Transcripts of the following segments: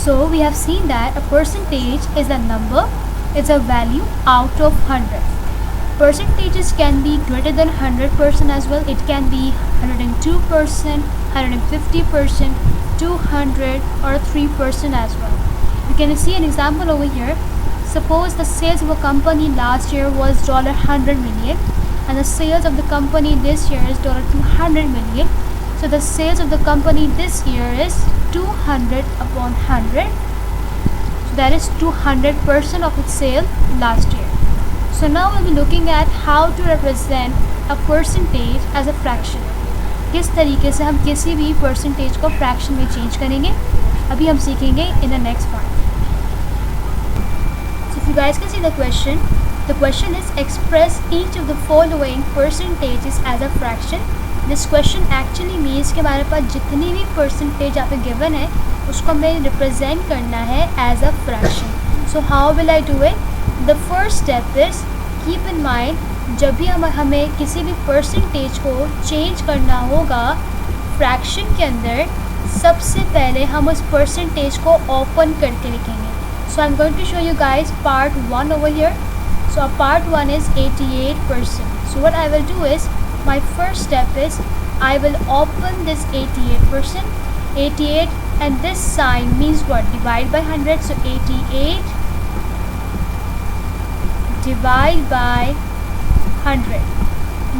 So we have seen that a percentage is a number, it's a value out of 100. Percentages can be greater than 100% as well. It can be 102%, 150%, 200 or 3% as well. You can see an example over here. Suppose the sales of a company last year was $100 million and the sales of the company this year is $200 million. So the sales of the company this year is 200 upon 100. So that is 200% of its sale last year. So now we'll be looking at how to represent a percentage as a fraction. किस तरीके से हम किसी भी percentage को fraction में change करेंगे, अभी हम सीखेंगे in the next part. So if you guys can see the question is express each of the following percentages as a fraction. This question actually means कि हमारे पास जितनी भी percentage यहाँ पे given है उसको हमें represent करना है as a fraction. So how will I do it? The first step is keep in mind जब भी हमें किसी भी परसेंटेज को चेंज करना होगा फ्रैक्शन के अंदर, सबसे पहले हम उस परसेंटेज को ओपन करके लिखेंगे. So I am going to show you guys part 1 over here. So part 1 is 88%. So what I will do is my first step is I will open this 88%, 88 and this sign means what? Divide by 100. So 88 divide by 100.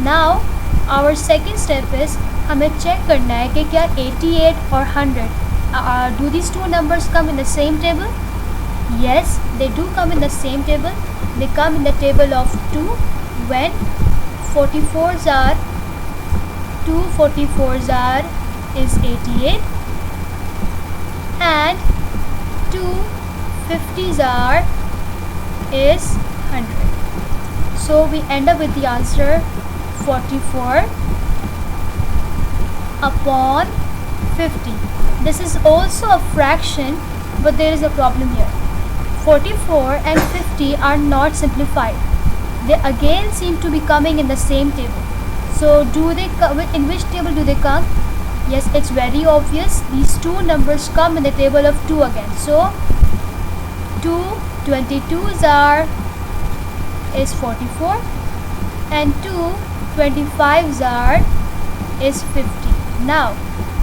Now our second step is हमें check करना है कि क्या 88 और 100 do these two numbers come in the same table? Yes, they do come in the same table. They come in the table of 2 when 44s are 2 44s are is 88 and 2 50s are is 100. So we end up with the answer 44 upon 50. This is also a fraction, but there is a problem here. 44 and 50 are not simplified. They again seem to be coming in the same table. So do they in which table do they come? Yes, it's very obvious. These two numbers come in the table of 2 again. So 2 22s are is 44 and 2 25s are is 50. Now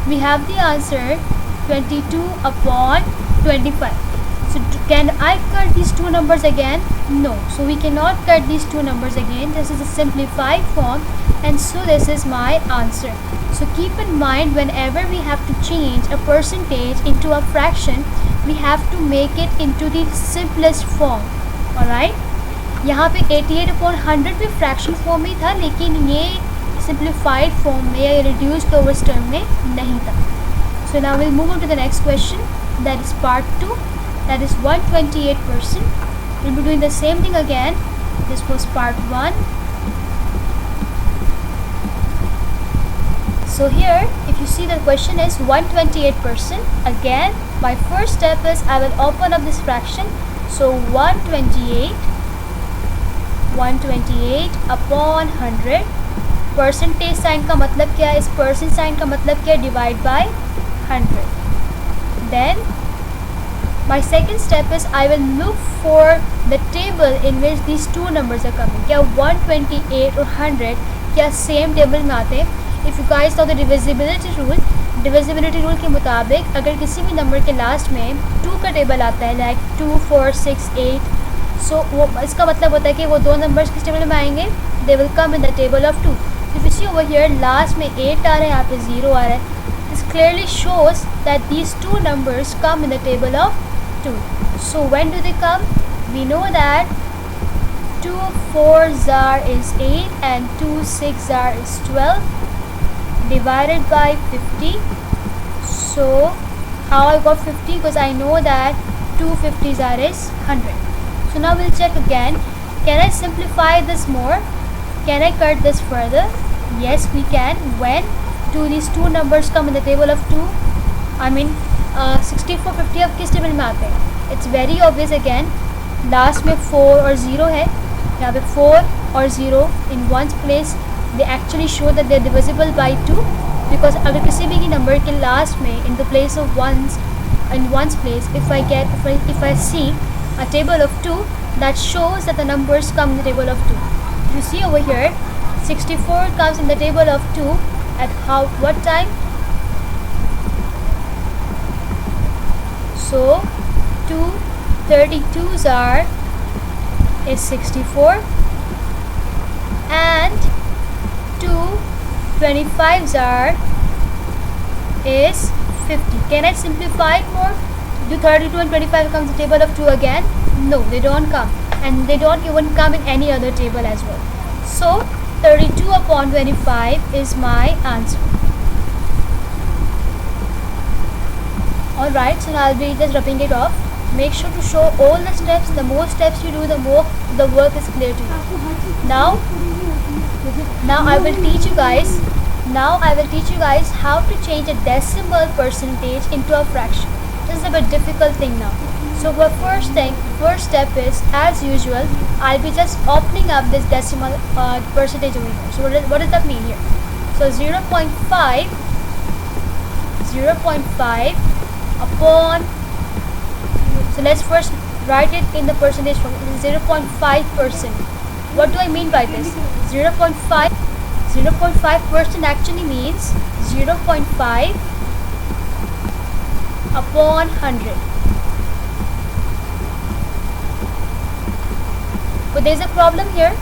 we have the answer 22 upon 25. So can I cut these two numbers again? No. So we cannot cut these two numbers again. This is a simplified form and so this is my answer. So keep in mind whenever we have to change a percentage into a fraction, we have to make it into the simplest form. Alright? यहाँ पे 88 upon 100 भी fraction form में था, लेकिन ये simplified form में या reduced lowers term में नहीं था. So now will move on to the next question, that is part 2, that is 128%. Will be doing the same thing again. This was part 1. So here if you see the question is 128%. Again my first step is I will open up this fraction. So 128 upon 100. Percentage sign का मतलब क्या है? इस percent sign का मतलब क्या है? Divide by 100. Then my second step is I will look for the table in which these two numbers are coming. क्या 128 और 100 क्या सेम टेबल में आते हैं? If you guys know the divisibility rule के मुताबिक अगर किसी भी नंबर के लास्ट में 2 का टेबल आता है, लाइक 2 4 6 8, सो वो इसका मतलब होता है कि वो दो नंबर्स किस टेबल में आएंगे? They will come in the table of 2. If you see over here last में 8 आ रहा है, यहाँ पे 0 आ रहा है. This clearly shows that these two numbers come in the table of 2. So when do they come? We know that 2 4s are is 8 and 2 6s are is 12 divided by 50. So how I got 50? Because I know that 2 50s are is 100. So now we'll check again. Can I simplify this more? Can I cut this further? Yes, we can. When do these two numbers come in the table of 2? I mean 64 50 अब किस table में आते हैं? It's very obvious again. Last में 4 और 0 है, यहाँ पे 4 और 0 in one's place. They actually show that they're divisible by 2 because अगर किसी भी नंबर के लास्ट में in the place of ones in ones place, if I see a table of 2, that shows that the numbers come in the table of 2. You see over here, 64 comes in the table of 2 at what time? So 2 32s is 64 and 2 25s is 50. Can I simplify it more? Do 32 and 25 come in the table of 2 again? No, they don't come, and they don't even come in any other table as well. So 32 upon 25 is my answer. Alright, so now I'll be just rubbing it off. Make sure to show all the steps. The more steps you do, the more the work is clear to you. Now I will teach you guys how to change a decimal percentage into a fraction. This is a bit difficult thing now. So the first step is, as usual, I'll be just opening up this decimal percentage over here. So what does that mean here? So 0.5 upon, so let's first write it in the percentage form. 0.5%. What do I mean by this? 0.5% actually means 0.5 upon 100. But there's a problem here.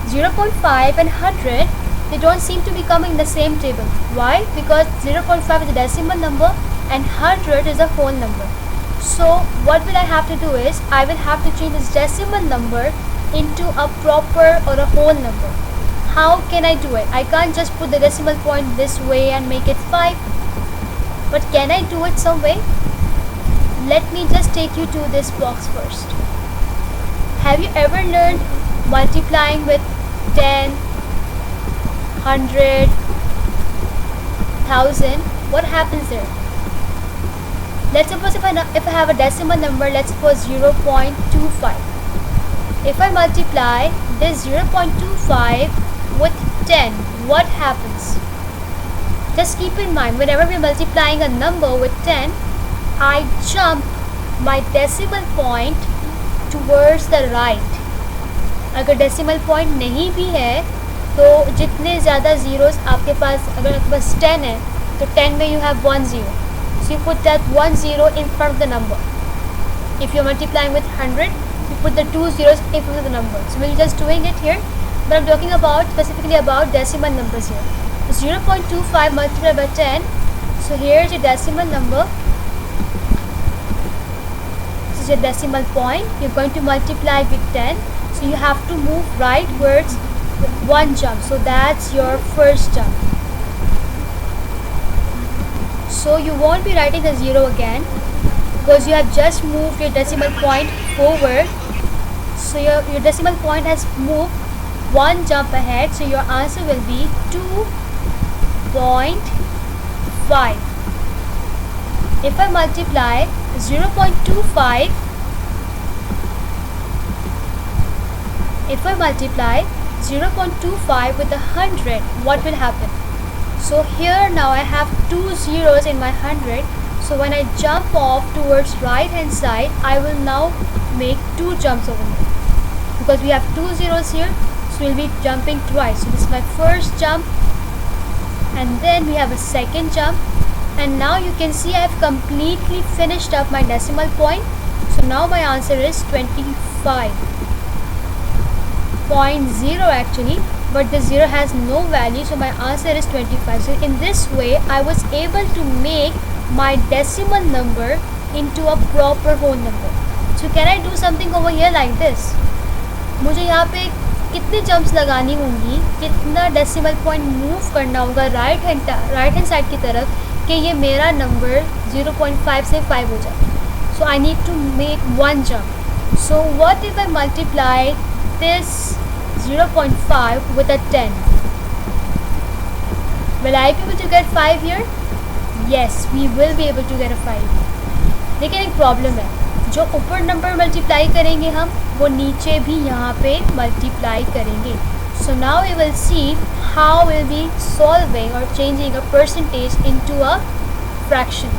0.5 and 100, they don't seem to be coming in the same table. Why? Because 0.5 is a decimal number and 100 is a whole number. So what will I have to do is, I will have to change this decimal number into a proper or a whole number. How can I do it? I can't just put the decimal point this way and make it 5. But can I do it some way? Let me just take you to this box first. Have you ever learned multiplying with 10, 100, 1000? What happens there? Let's suppose if I have a decimal number, let's suppose 0.25. If I multiply this 0.25 with 10, what happens? Just keep in mind, whenever we're multiplying a number with 10, I jump my decimal point towards the right. अगर decimal point नहीं भी है तो जितने ज़्यादा zeros आपके पास, अगर आपके पास 10 है तो 10 में you have 1 0. So you put that 1 0 in front of the number. If you're multiplying with 100, you put the 2 zeros in front of the number. So we're just doing it here, but I'm talking about specifically about decimal numbers here. So 0.25 multiplied by 10. So here's your decimal number. This is your decimal point. You're going to multiply with 10. So you have to move rightwards with one jump. So that's your first jump. So you won't be writing the 0 again because you have just moved your decimal point forward. So your decimal point has moved one jump ahead. So your answer will be 2.5. If I multiply 0.25, with 100, what will happen? So here now I have 2 zeros in my 100. So when I jump off towards right hand side, I will now make 2 jumps over here. Because we have 2 zeros here, so we'll be jumping twice. So this is my first jump, and then we have a second jump. And now you can see I have completely finished up my decimal point. So now my answer is 25.0 actually, but the 0 has no value, so my answer is 25. So in this way I was able to make my decimal number into a proper whole number. So can I do something over here like this? मुझे यहाँ पे कितने jumps लगानी होंगी, कितना decimal point move करना होगा right hand side की तरफ कि ये मेरा नंबर 0.5 से 5 हो जाए. So I need to make one jump. So what if I multiply this 0.5 with a 10? Will I be able to get 5 here? Yes, we will be able to get a 5. लेकिन एक problem है, जो ऊपर number multiply करेंगे हम, वो नीचे भी यहाँ पे मल्टीप्लाई करेंगे. So now we will see how we'll be solving or changing a percentage into a fraction.